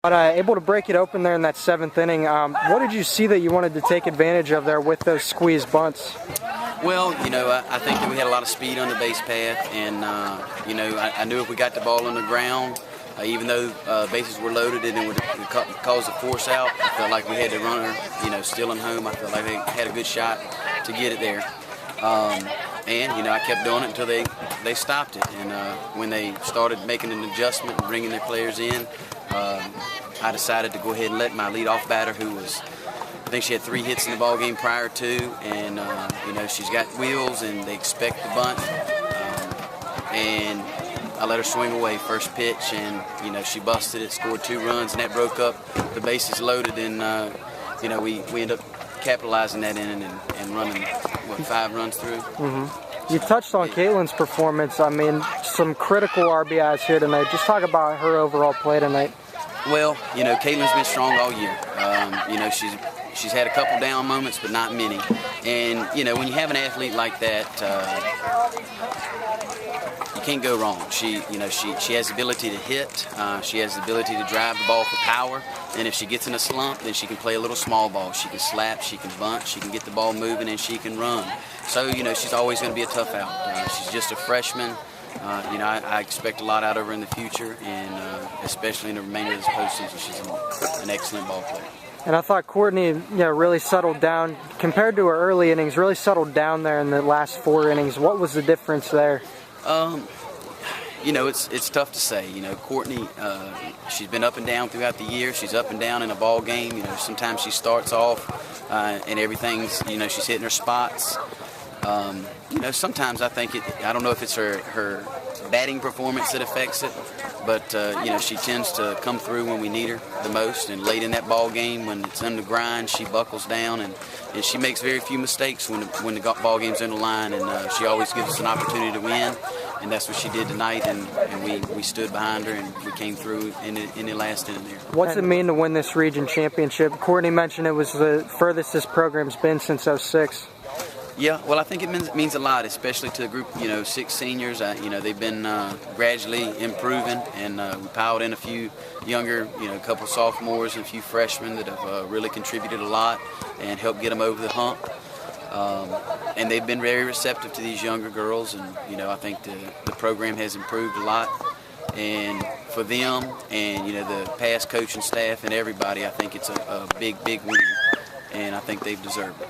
But able to break it open there in that 7th inning. What did you see that you wanted to take advantage of there with those squeeze bunts? Well, I think that we had a lot of speed on the base path, and I knew if we got the ball on the ground, even though bases were loaded and it would cause a force out, I felt like we had the runner, still in home. I felt like they had a good shot to get it there. And I kept doing it until they stopped it. And when they started making an adjustment and bringing their players in, I decided to go ahead and let my leadoff batter, who was, I think she had 3 hits in the ball game prior to, and she's got wheels and they expect the bunt. And I let her swing away first pitch, and she busted it, scored 2 runs, and that broke up the bases loaded, and we ended up capitalizing that inning and running 5 runs through. Mm-hmm. You touched on Caitlin's performance. I mean, some critical RBIs here tonight. Just talk about her overall play tonight. Well, Caitlin's been strong all year. She's had a couple down moments, but not many. And when you have an athlete like that, you can't go wrong. She has the ability to hit. She has the ability to drive the ball for power. And if she gets in a slump, then she can play a little small ball. She can slap, she can bunt, she can get the ball moving, and she can run. So she's always going to be a tough out. She's just a freshman. I expect a lot out of her in the future, and especially in the remainder of this postseason. She's an excellent ball player. And I thought Courtney, really settled down compared to her early innings. Really settled down there in the last 4 innings. What was the difference there? It's tough to say. Courtney, she's been up and down throughout the year. She's up and down in a ball game. Sometimes she starts off and everything's, she's hitting her spots. Sometimes I think I don't know if it's her batting performance that affects it, but she tends to come through when we need her the most, and late in that ball game when it's on the grind, she buckles down, and she makes very few mistakes when the ball game's in the line, and she always gives us an opportunity to win, and that's what she did tonight, and we stood behind her, and we came through in the last inning there. What's it mean to win this region championship? Courtney mentioned it was the furthest this program's been since '06. Yeah, well, I think it means a lot, especially to a group, 6 seniors. They've been gradually improving, and we piled in a few younger, a couple sophomores and a few freshmen that have really contributed a lot and helped get them over the hump. And they've been very receptive to these younger girls, and I think the program has improved a lot. And for them and the past coaching staff and everybody, I think it's a big win, and I think they've deserved it.